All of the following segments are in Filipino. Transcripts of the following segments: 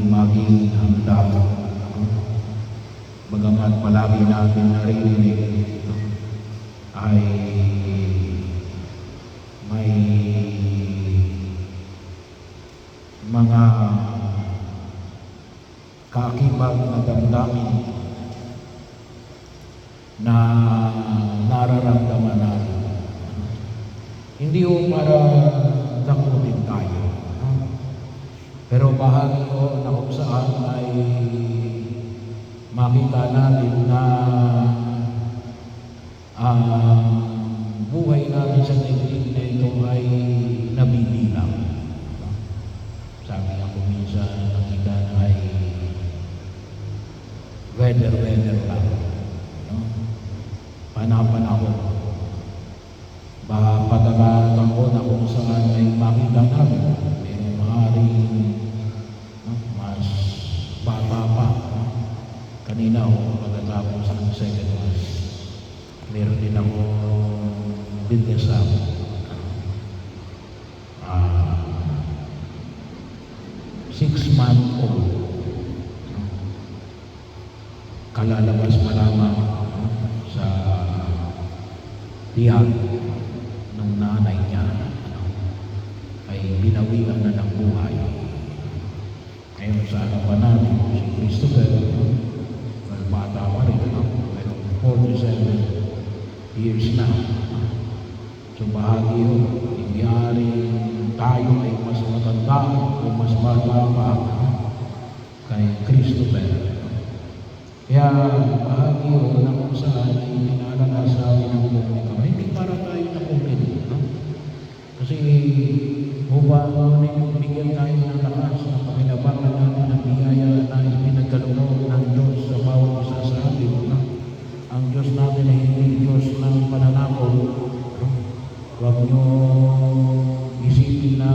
maging handa. Bagamat palagi natin naririnig ay may mga kaakibang na damdamin na nararamdaman natin. Hindi ho para dakutin tayo, pero bahagi ho na kung saan ay makita natin na buhay natin sa daigdig na ito ay nabibilang. Sabi ako minsan, nakita na ay weather lang. Panahon. Pagkakataon na kung saan ay makita natin, pero maaaring mas bata pa. Kanina ako pagkatapos ng second mass, meron din ako business up. 6-month-old. Kalalabas pa lamang sa tiyan ng nanay niya ay binawian na ng buhay. Ngayon sa harapan natin, si Christopher, bata pa rin, pero 47 years na. So bahagi yun, hindi tayo ay mas matanda o mas bata pa kay Christopher. Kaya bahagi yun na kung saan ay pinalalasabi ng publiko. Hindi para tayo nakulit, kasi bigyan tayo ng lakas na pakinabangan natin ang biyaya na ipinagkaloob ng Diyos sa bawat isa sa atin. Ang Diyos natin ay hindi Diyos ng pananakot. Huwag nyo isipin na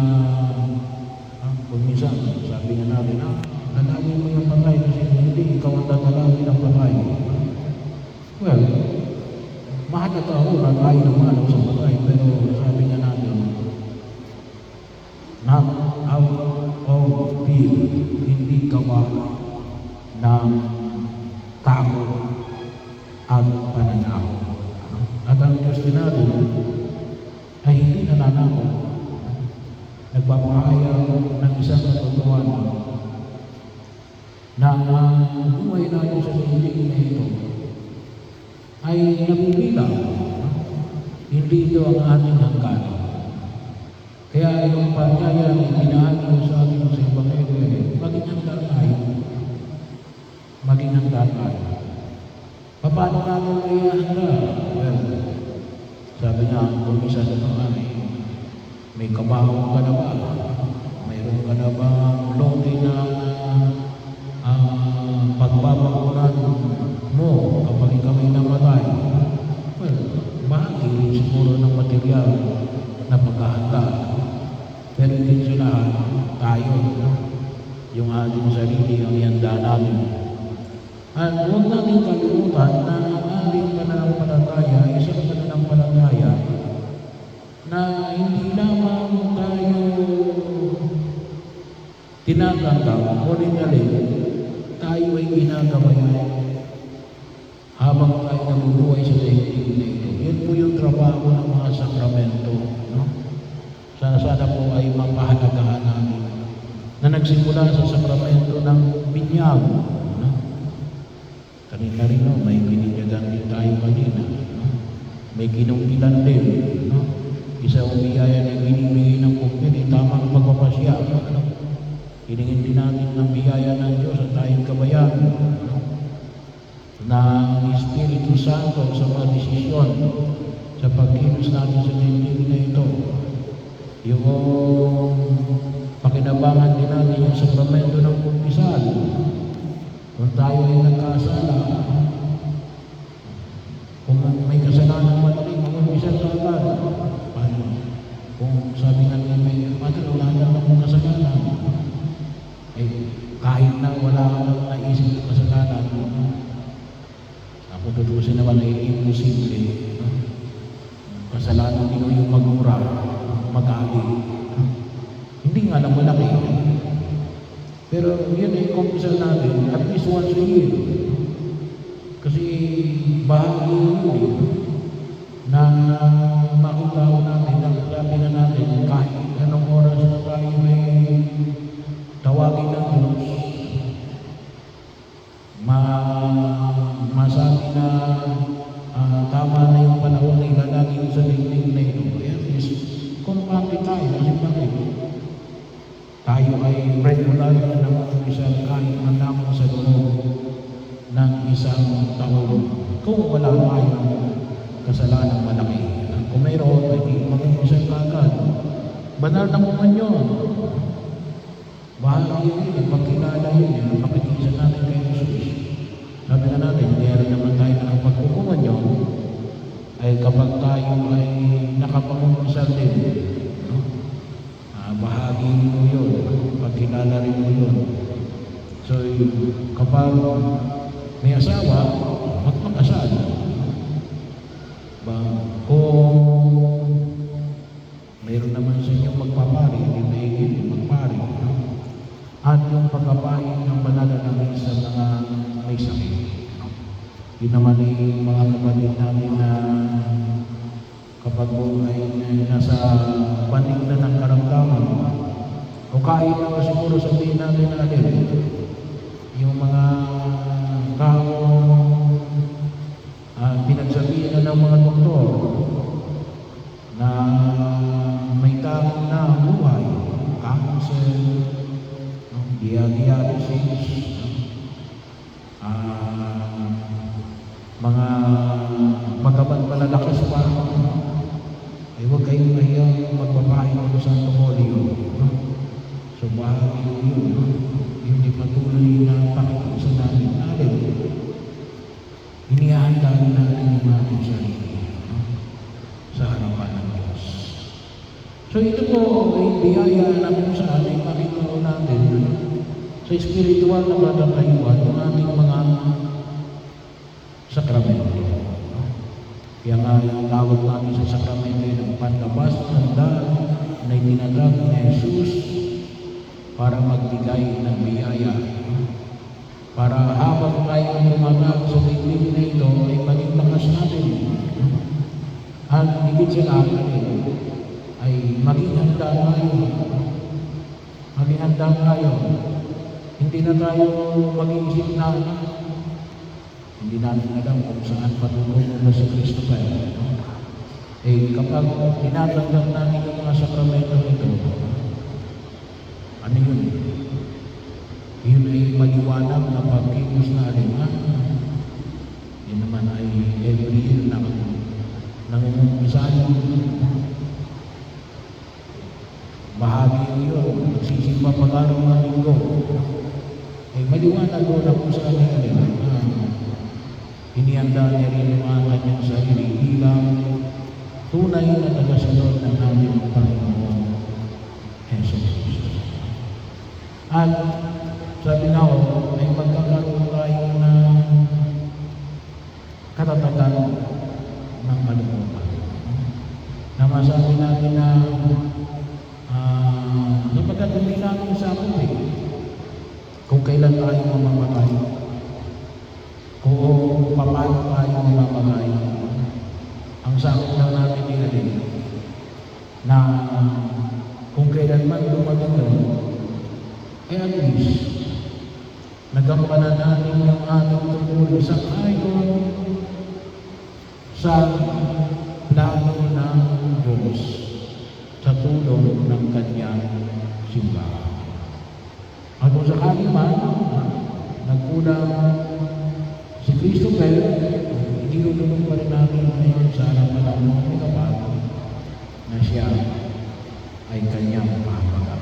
kung minsan, sabi nga natin, dalawin mo yung patay kasi hindi ikaw ang dadalawin ng patay. Well, mahalaga ako na tayo namalaw sa patay, pero sabi nga natin, not out of fear, hindi gawa ng takot at pananakot. At ang Diyos din natin ay hindi nananakot. Nagpapahayag ng isang katotohanan na ang buhay natin sa daigdig na ito ay nabibilang. Hindi ito ang ating hanggan. Kaya yung panyaya na ibinahagi sa atin sa Ebanghelyo, maging handa tayo. Maging handa tayo. Paano natin kaya handa? Well, sabi nga, kung isa sa mga may kabaho ka na ba? Mayroon ka na ba lote na pagbabakuran mo kapag ikaw ay namatay? Well, bahagi siguro ng material na paghahanda. Pero hindi sila tayo, yung ating sarili ang ihanda natin. At huwag natin kalimutan na ang ating pananampalataya, isang pananampalataya na hindi lamang tayo tinatanggap, tayo ay ginagabayan habang tayo nabubuhay sa daigdig na ito. Yan po yung trabaho ng mga sakramento. Sana po ay mapahalagahan namin na nagsimula sa sakramento ng binyag. Kanina rin, may binibigyan din tayo kanina. May kinungkilan din. Isa umiyaya na binibigay ng kumpil, tamang pagpapasya. Hiningin din natin ng biyaya ng Diyos at tayong kabayan na ang Espiritu Santo sa mga desisyon sa pagkilos natin sa daigdig na ito. Yung pakinabangan din natin yung sakramento ng kumpisal. Kung tayo ay nagkasala, kung may kasalanan madali, mag-umpisal ka agad. Paano? Kung sabi nga niya, may wala na akong kasalanan. Kahit na wala akong naisip ng kasalanan, ako tutusin naman ay imposible. Kasalanan din yung magmura, mag-aali. Hindi nga lang malaki. Pero yun ay kumpisal natin at least once a year. Kasi bahagi yun na makita natin, sabi na natin, kahit anong oras na tayo ay tawagin ng Diyos, masabi na tama na yung panahon na ilalagay sa daigdig na ito. At least, kumpante tayo kasi bakit? Tayo ay regular na isang kahit man lamang sa loob ng isang taon. Kung wala tayong kasalanang malaki. Kung mayroon, ay di mag-umpisa agad. Banal na kuman yun. Bahagi yun, pagkilala yun, makikisa natin kay Jesus. Sabi na natin, meron naman tayo nakapagkukuman yun, ay kapag tayo ay nakapag-umpisa din, bahagi mo yun, pagkilala rin mo yun. So, kapag may asawa, magpakasal. Kung mayroon naman sa inyo magpapari, hindi maigil, magpari. At yung pagkapain ng banal na sa mga may sakit. Yun naman ay mga kapatid namin na kapag po ay nasa panig na ng karamdaman, o kahit na siguro sabihin natin na yung mga taong pinagsabihin na ng mga doktor na may tanging na buhay, cancer, dialysis, mga magabat malalakas pa, ay huwag kayong mahiyang magbabahin ng Santo Polio. So bahagi yun, yung patuloy na pakikisa namin natin. Inihanda natin yung ating sarili sa harapan ng Diyos. So ito po ay biyaya na kung saan ay makikita natin sa spiritual na patatayuan ng ating mga sakramento. Kaya nga yung tawag natin sa sakramento ng panlabas ng daan na itinatag ni Jesus para magbigay ng biyaya. Para habang tayo tumatag sa daigdig na ito ay maging lakas natin. At higit sa lahat ay maging handa tayo. Maging handa tayo. Hindi na tayo mag-iisip na hindi natin alam kung saan patutulong na si Kristo pa. Kapag tinatanggap natin yung mga sakramento nito, ano yun? Yun ay maliwanag na pagkilos na alingan. Yun naman ay every year na nangungumpisan. Bahagi yun, nagsisimba pag-araw ng linggo. Maliwanag ko na kung saan alingan. Inihanda niya rin yung mga kanyang sarili bilang tunay na tagasunod ng aming Panginoon Jesus Cristo. At sabi na ako, ay magkakaroon tayo ng katatagan ng kalooban. Na masabi natin na napagkat hindi natin sa akin kung kailan tayo mamamatay, kung paano tayo mamamatay. Ang sakit lang natin din na kung kailan man dumating doon, at least nagampanan natin yung ating tungkol sa ayon sa plano ng Diyos sa tulong ng kanyang simbahan. At kung sakali man nagkulang si Christopher, inilulunod pa rin natin ngayon sa harapan ng mga kapatid na siya ay kanyang pahabagan.